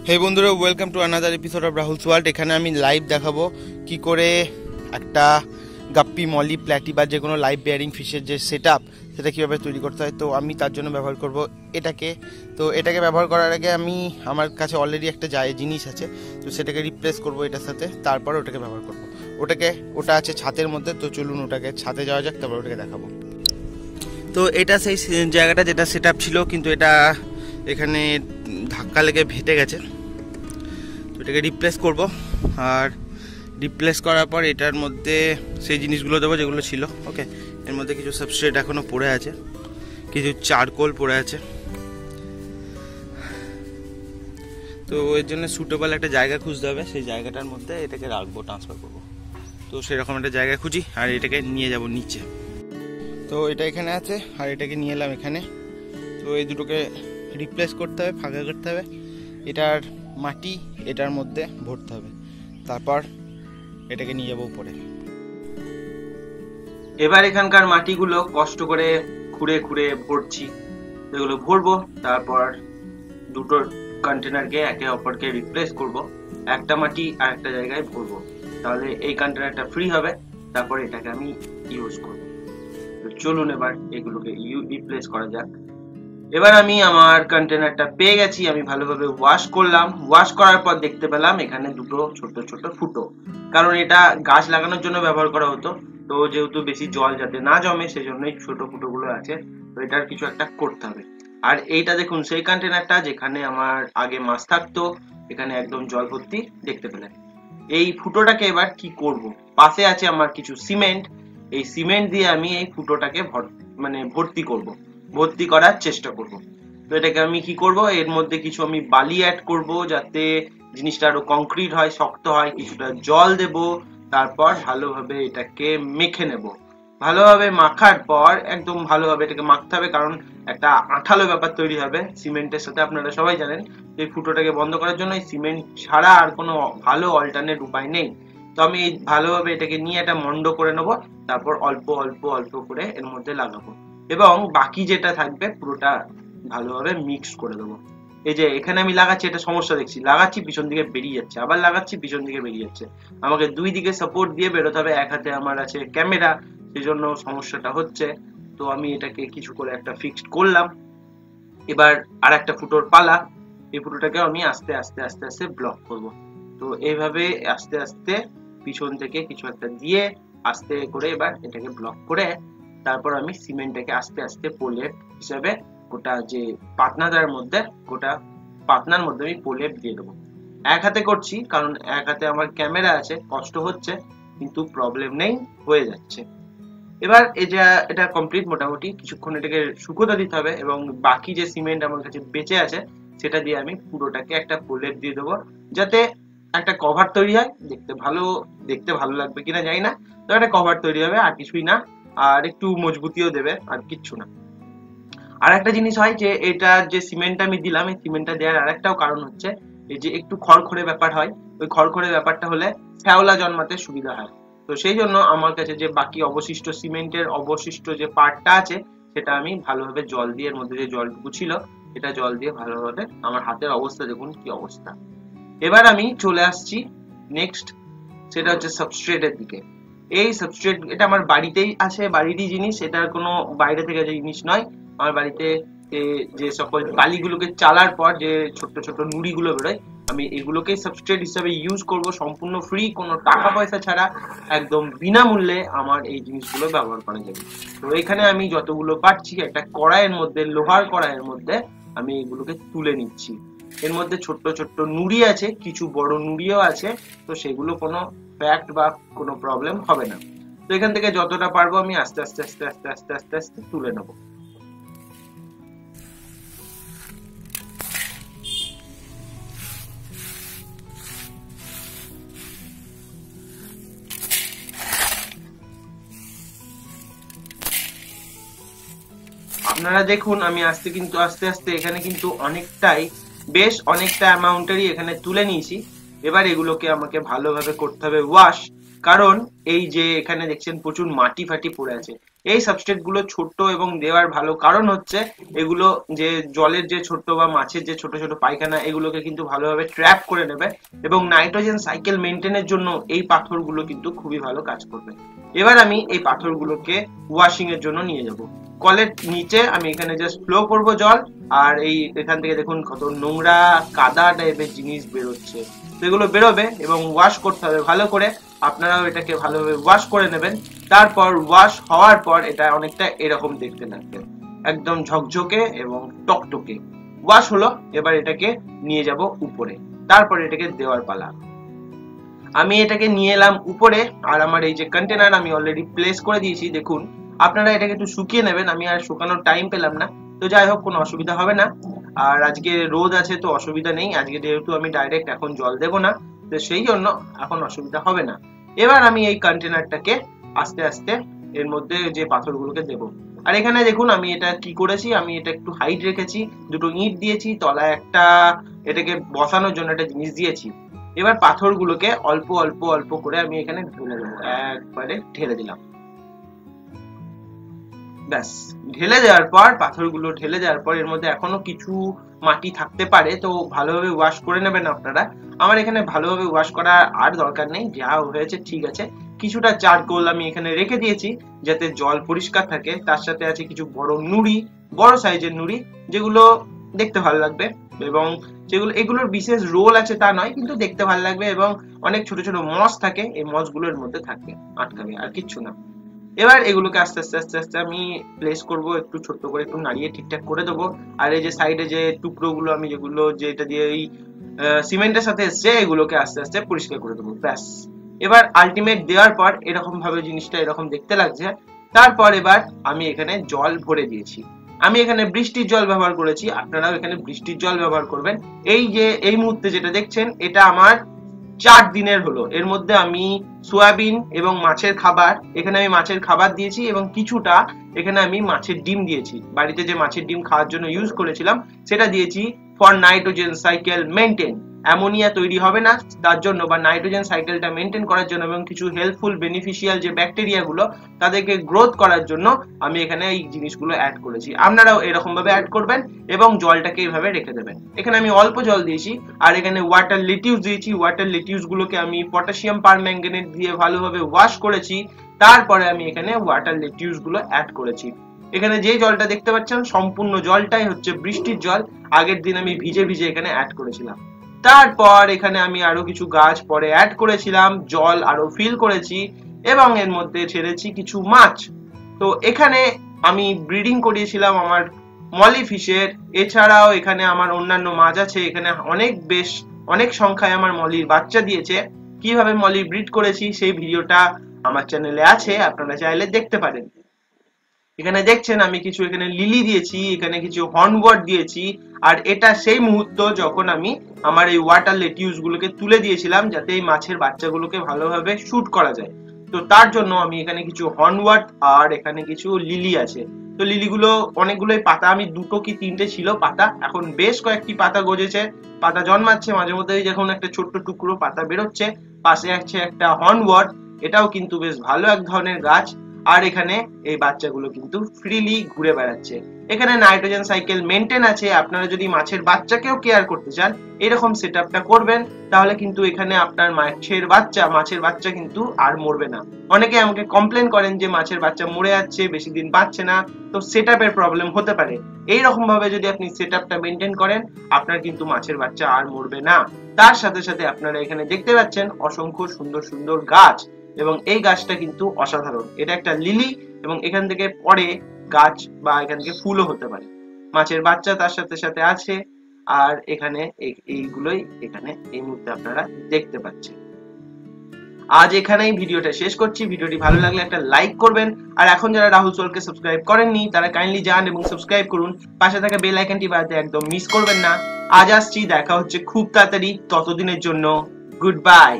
হে বন্ধুরা, welcome to another episode of Rahul's world. এখানে আমি লাইভ দেখাবো কি করে একটা গাপ্পি, মলি, প্ল্যাটি বা যে কোনো লাইভ বেয়ারিং ফিশের যে সেট আপ সেটা কীভাবে তৈরি করতে হয়। তো আমি তার জন্য ব্যবহার করব এটাকে। তো এটাকে ব্যবহার করার আগে আমার কাছে অলরেডি একটা জিনিস আছে, তো সেটাকে রিপ্লেস করব এটার সাথে, তারপর ওটাকে ব্যবহার করব। ওটা আছে ছাদের মধ্যে। তো চলুন ওটাকে ছাদে যাওয়া যাক, তারপর ওটাকে দেখাবো। তো এটা সেই জায়গাটা যেটা সেট আপ ছিল, কিন্তু এটা এখানে ধাক্কা লেগে ফেটে গেছে। তো এটাকে রিপ্লেস করব, আর রিপ্লেস করার পর এটার মধ্যে সেই জিনিসগুলো দেবো যেগুলো ছিল। ওকে, এর মধ্যে কিছু সাবস্ট্রেট এখনও পড়ে আছে, কিছু চারকোল পড়ে আছে। তো এর জন্য সুটেবল একটা জায়গা খুঁজতে হবে, সেই জায়গাটার মধ্যে এটাকে রাখবো, ট্রান্সফার করবো। তো সেরকম একটা জায়গা খুঁজি আর এটাকে নিয়ে যাব নিচে। তো এটা এখানে আছে আর এটাকে নিয়ে এলাম এখানে। তো এই দুটোকে রিপ্লেস করতে হবে, ফাঁকা করতে হবে, এটার মাটি এটার মধ্যে ভরতে হবে, তারপর এটাকে নিয়ে যাবো উপরে। এবার এখানকার মাটিগুলো কষ্ট করে খুঁড়ে খুঁড়ে ভরছি, এগুলো ভরবো। তারপর দুটো কন্টেনারকে একে অপরকে রিপ্লেস করব, একটা মাটি আর একটা জায়গায় ভরবো, তাহলে এই কন্টেনারটা ফ্রি হবে। তারপর এটাকে আমি ইউজ করব। চলুন এবার এগুলোকে রিপ্লেস করা যাক। এবার আমি আমার কন্টেনারটা পেয়ে গেছি, আমি ভালোভাবে ওয়াশ করলাম। ওয়াশ করার পর দেখতে পেলাম এখানে দুটো ছোট ছোট ফুটো, কারণ এটা গাছ লাগানোর জন্য ব্যবহার করা হতো। তো যেহেতু বেশি জল যাতে না জমে, সেজন্যই ছোট ফুটোগুলো আছে। তো এটার কিছু একটা করতে হবে। আর এইটা দেখুন সেই কন্টেনারটা যেখানে আমার আগে মাছ থাকতো, এখানে একদম জল ভর্তি দেখতে পেলেন। এই ফুটোটাকে এবার কি করব? পাশে আছে আমার কিছু সিমেন্ট, এই সিমেন্ট দিয়ে আমি এই ফুটোটাকে ভর্তি করব, ভর্তি করার চেষ্টা করব। তো এটাকে আমি কি করব, এর মধ্যে কিছু আমি বালি অ্যাড করব যাতে জিনিসটা আরো কংক্রিট হয়, শক্ত হয়। কিছুটা জল দেব, তারপর ভালোভাবে এটাকে মেখে নেব। ভালোভাবে মাখার পর একদম ভালোভাবে এটাকে মাখতে হবে, কারণ একটা আঠালো ব্যাপার তৈরি হবে সিমেন্টের সাথে। আপনারা সবাই জানেন এই ফুটোটাকে বন্ধ করার জন্য এই সিমেন্ট ছাড়া আর কোনো ভালো অল্টারনেট উপায় নেই। তো আমি ভালোভাবে এটাকে নিয়ে একটা মন্ড করে নেব, তারপর অল্প অল্প অল্প করে এর মধ্যে লাগাবো, এবং বাকি যেটা থাকবে পুরোটা ভালোভাবে মিক্স করে দেবো। এই যে এখানে আমি লাগাচ্ছি, এটা সমস্যা দেখছি, লাগাচ্ছি পিছন দিকে বেরিয়ে যাচ্ছে, আবার লাগাচ্ছি পিছন দিকে বেরিয়ে যাচ্ছে। আমাকে দুই দিকে সাপোর্ট দিয়ে বেরোতে হবে। এক হাতে আমার আছে ক্যামেরা, সেই জন্য সমস্যাটা হচ্ছে। তো আমি এটাকে কিছু করে একটা ফিক্সড করলাম। এবার আর একটা ফুটোর পালা, এই ফুটোটাকে আমি আস্তে আস্তে আস্তে আস্তে ব্লক করব। তো এইভাবে আস্তে আস্তে পিছন থেকে কিছু একটা দিয়ে আস্তে করে এবার এটাকে ব্লক করে, তারপর আমি সিমেন্টটাকে আস্তে আস্তে প্রলেপ হিসাবে গোটা যে পাতনাটার মধ্যে, গোটা পাতনার মধ্যে আমি প্রলেপ দিয়ে দেবো। এক হাতে করছি কারণ এক হাতে আমার ক্যামেরা আছে, কষ্ট হচ্ছে, কিন্তু প্রবলেম নেই, হয়ে যাচ্ছে। এবার এটা কমপ্লিট। মোটামুটি কিছুক্ষণ এটাকে শুকোতে দিতে হবে, এবং বাকি যে সিমেন্ট আমার কাছে বেঁচে আছে সেটা দিয়ে আমি পুরোটাকে একটা প্রলেপ দিয়ে দেবো, যাতে একটা কভার তৈরি হয়। দেখতে ভালো লাগবে কিনা জানি না, তো একটা কভার তৈরি হবে, আর কিছুই না। আর একটু মজবুতিও দেবে, আর কিচ্ছু না। আর একটা জিনিস হয় যে এটা যে সিমেন্টটা আমি দিলাম, এই সিমেন্টটা দেওয়ার আরেকটাও কারণ হচ্ছে এই যে একটু খড়খড়ে ব্যাপার হয়। ওই খড়খড়ে ব্যাপারটা হলে শ্যাওলা জন্মাতে সুবিধা হয়। তো সেই জন্য আমার কাছে যে বাকি অবশিষ্ট সিমেন্টের অবশিষ্ট যে পার্টটা আছে, সেটা আমি ভালোভাবে জল দিয়ে, এর মধ্যে যে জলটুকু ছিল এটা জল দিয়ে ভালোভাবে, আমার হাতের অবস্থা দেখুন কি অবস্থা। এবার আমি চলে আসছি নেক্সট, সেটা হচ্ছে সাবস্ট্রেটের দিকে। এই সাবস্ট্রেট এটা আমার বাড়িতেই আছে, বাড়িরই জিনিস, এটা কোনো বাইরে থেকে যে জিনিস নয়। আমার বাড়িতে যে সকল বালিগুলোকে চালার পর যে ছোট্ট ছোট্ট নুড়িগুলো বেরোয়, আমি এগুলোকে সাবস্ট্রেট হিসাবে ইউজ করব, সম্পূর্ণ ফ্রি, কোনো টাকা পয়সা ছাড়া, একদম বিনামূল্যে আমার এই জিনিসগুলো ব্যবহার করা যাবে। তো এখানে আমি যতগুলো পাচ্ছি একটা কড়াইয়ের মধ্যে, লোহার কড়াইয়ের মধ্যে আমি এগুলোকে তুলে নিচ্ছি। এর মধ্যে ছোট্ট ছোট্ট নুড়ি আছে, কিছু বড় নুড়িও আছে, তো সেগুলো কোনো ফ্যাক্ট বা কোনো প্রবলেম হবে না। তো এখান থেকে যতটা পারবো আমি আস্তে আস্তে আস্তে আস্তে আস্তে আস্তে আস্তে তুলে নেবো। আপনারা দেখুন আমি আস্তে আস্তে এখানে কিন্তু বেশ অনেকটা অ্যামাউন্টেরই এখানে তুলে নিয়েছি। এবার এগুলোকে আমাকে ভালোভাবে করতে হবে ওয়াশ, কারণ এই যে এখানে দেখছেন প্রচুর মাটি ফাটি পড়ে আছে, এই সাবস্ট্রেট গুলো ছোট এবং দেওয়ার ভালো কারণ হচ্ছে এগুলো যে জলের যে ছোট বা মাছের যে ছোট ছোট পায়খানা এগুলোকে কিন্তু ভালোভাবে ট্র্যাপ করে নেবে এবং নাইট্রোজেন সাইকেল মেনটেনের জন্য এই পাথরগুলো কিন্তু খুবই ভালো কাজ করবে। এবার আমি এই পাথরগুলোকে ওয়াশিং এর জন্য নিয়ে যাব। কলের নিচে আমি এখানে জাস্ট ফ্লো করব জল, আর এই এখান থেকে দেখুন কত নোংরা কাদা টাইপের জিনিস বেরোচ্ছে, তো এগুলো বেরোবে এবং ওয়াশ করতে হবে ভালো করে। আপনারাও এটাকে ভালোভাবে ওয়াশ করে নেবেন। তারপর ওয়াশ হওয়ার পর এটা অনেকটা এরকম দেখতে লাগবে, একদম ঝকঝকে এবং টকটকে। ওয়াশ হলো, এবার এটাকে নিয়ে যাব উপরে, তারপর এটাকে দেওয়ার পালা। আমি এটাকে নিয়ে এলাম উপরে, আর আমার এই যে কন্টেনার আমি অলরেডি প্লেস করে দিয়েছি। দেখুন আপনারা এটাকে একটু শুকিয়ে নেবেন, আমি আর শুকানোর টাইম পেলাম না, তো যাই হোক কোনো অসুবিধা হবে না। আর আজকে রোদ আছে তো অসুবিধা নেই, আজকে যেহেতু আমি ডাইরেক্ট এখন জল দেবো না, তো সেই জন্য এখন অসুবিধা হবে না। এবার আমি এই কন্টেনারটাকে আস্তে আস্তে এর মধ্যে যে পাথরগুলোকে দেবো। আর এখানে দেখুন আমি এটা কি করেছি, আমি এটা একটু হাইট রেখেছি, দুটো ইট দিয়েছি, তলায় একটা এটাকে বসানোর জন্য একটা জিনিস দিয়েছি। এবার পাথরগুলোকে অল্প অল্প অল্প করে আমি এখানে ঢেলে দেবো, একবারে ঢেলে দিলাম। ব্যাস, ঢেলে দেওয়ার পর পাথরগুলো ঢেলে দেওয়ার পর এর মধ্যে এখনো কিছু মাটি থাকতে পারে, তো ভালোভাবে ওয়াশ করে নেবেন আপনারা। আমার এখানে ভালোভাবে ওয়াশ করার আর দরকার নেই, যা হয়েছে ঠিক আছে। কিছুটা চারকোল আমি এখানে রেখে দিয়েছি যাতে জল পরিষ্কার থাকে, তার সাথে আছে কিছু বড় নুড়ি, বড় সাইজের নুড়ি, যেগুলো দেখতে ভালো লাগবে এবং যেগুলো এগুলোর বিশেষ রোল আছে তা নয়, কিন্তু দেখতে ভালো লাগবে। এবং অনেক ছোট ছোট মস থাকে, এই মসগুলোর মধ্যে থাকবে, আটকাবে, আর কিচ্ছু না। এবার এগুলোকে আস্তে আস্তে আস্তে আস্তে আমি প্লেস করব, একটু ছোট্ট করে একটু নাড়িয়ে ঠিকঠাক করে দেবো। আর এই যে সাইডে যে টুকরোগুলো আমি যেগুলো যেটা দিয়ে এই সিমেন্টের সাথে এসছে, এগুলোকে আস্তে আস্তে পরিষ্কার করে দেবো। ব্যাস, এবার আলটিমেট দেওয়ার পর এরকম ভাবে জিনিসটা এরকম দেখতে লাগছে। তারপর এবার আমি এখানে জল ভরে দিয়েছি, আমি এখানে বৃষ্টির জল ব্যবহার করেছি, আপনারাও এখানে বৃষ্টির জল ব্যবহার করবেন। এই যে এই মুহূর্তে যেটা দেখছেন এটা আমার 4 দিনের হলো। এর মধ্যে আমি সয়াবিন এবং মাছের খাবার, এখানে আমি মাছের খাবার দিয়েছি এবং কিছুটা এখানে আমি মাছের ডিম দিয়েছি, বাড়িতে যে মাছের ডিম খাওয়ার জন্য ইউজ করেছিলাম সেটা দিয়েছি for nitrogen cycle maintain. Ammonia তৈরি হবে না তার জন্য, বা নাইট্রোজেন সাইকেলটা মেনটেন করার জন্য, এবং কিছু হেল্পফুল বেনিফিশিয়াল যে ব্যাকটেরিয়া গুলো তাদেরকে গ্রোথ করার জন্য আমি এখানে এই জিনিসগুলো অ্যাড করেছি। আপনারাও এরকম ভাবে অ্যাড করবেন এবং জলটাকে এইভাবে রেখে দেবেন। এখানে আমি অল্প জল দিয়েছি, আর এখানে ওয়াটার লেটিউস দিয়েছি। ওয়াটার লেটিউস গুলোকে আমি পটাশিয়াম পারম্যাঙ্গানেট দিয়ে ভালোভাবে ওয়াশ করেছি, তারপরে আমি এখানে ওয়াটার লেটিউস গুলো অ্যাড করেছি। এখানে যে জলটা দেখতে পাচ্ছেন সম্পূর্ণ জলটাই হচ্ছে বৃষ্টির জল, আগের দিন আমি ভিজে ভিজে এখানে অ্যাড করেছিলাম। তারপর এখানে আমি আরো কিছু গাছ পরে অ্যাড করেছিলাম, জল আরো ফিল করেছি এবং এর মধ্যে ছেড়েছি কিছু মাছ। তো এখানে আমি ব্রিডিং করিয়েছিলাম আমার মলি ফিশের, এছাড়াও এখানে আমার অন্যান্য মাছ আছে। এখানে অনেক সংখ্যায় আমার মলির বাচ্চা দিয়েছে। কিভাবে মলি ব্রিড করেছি সেই ভিডিওটা আমার চ্যানেলে আছে, আপনারা চাইলে দেখতে পারেন। এখানে দেখছেন আমি কিছু এখানে লিলি দিয়েছি, এখানে কিছু হর্নওয়ার্ড দিয়েছি, আর এটা সেই মুহূর্ত যখন আমি আমার এই ওয়াটার লেটিউস গুলোকে তুলে দিয়েছিলাম যাতে এই মাছের বাচ্চাগুলোকে ভালোভাবে শুট করা যায়। তো তার জন্য আমি এখানে কিছু হর্নওয়ার্ড আর এখানে কিছু লিলি আছে। তো লিলিগুলো অনেকগুলোই পাতা, আমি 2 কি 3টে ছিল পাতা, এখন বেশ কয়েকটি পাতা গজেছে, পাতা জন্মাচ্ছে, মাঝে মধ্যে যখন একটা ছোট্ট টুকরো পাতা বেরোচ্ছে। পাশে আছে একটা হর্নওয়ার্ড, এটাও কিন্তু বেশ ভালো এক ধরনের গাছ। আর এখানে এই বাচ্চাগুলো কিন্তু ফ্রিলি ঘুরে বেড়াচ্ছে। এখানে নাইট্রোজেন সাইকেল মেনটেন আছে। আপনারা যদি মাছের বাচ্চাকেও কেয়ার করতে চান এরকম সেটআপটা করবেন, তাহলে কিন্তু এখানে আপনার মাছের বাচ্চা কিন্তু আর মরবে না। অনেকে আমাকে কমপ্লেন করেন যে মাছের বাচ্চা মরে যাচ্ছে, বেশি দিন বাঁচছে না, তো সেটআপের প্রবলেম হতে পারে। এইরকম ভাবে যদি আপনি সেটআপটা মেনটেন করেন আপনার কিন্তু মাছের বাচ্চা আর মরবে না। তার সাথে সাথে আপনারা এখানে দেখতে পাচ্ছেন অসংখ্য সুন্দর সুন্দর গাছ, এবং এই গাছটা কিন্তু অসাধারণ। এটা একটা লিলি এবং এখান থেকে পরে গাছ বা এখান থেকে ফুলও হতে পারে। মাছের বাচ্চা তার সাথে সাথে আছে, আর এখানে এইগুলোই এখানে এই মুহূর্তে আপনারা দেখতে পাচ্ছেন। আজ এখানেই ভিডিওটা শেষ করছি। ভিডিওটি ভালো লাগলে একটা লাইক করবেন, আর এখন যারা রাহুল সোলকে সাবস্ক্রাইব করেননি তারা কাইন্ডলি যান এবং সাবস্ক্রাইব করুন। পাশে থাকা বেল আইকনটি বাজাতে একদম মিস করবেন না। আজ আসছি, দেখা হচ্ছে খুব তাড়াতাড়ি, ততদিনের জন্য গুড বাই।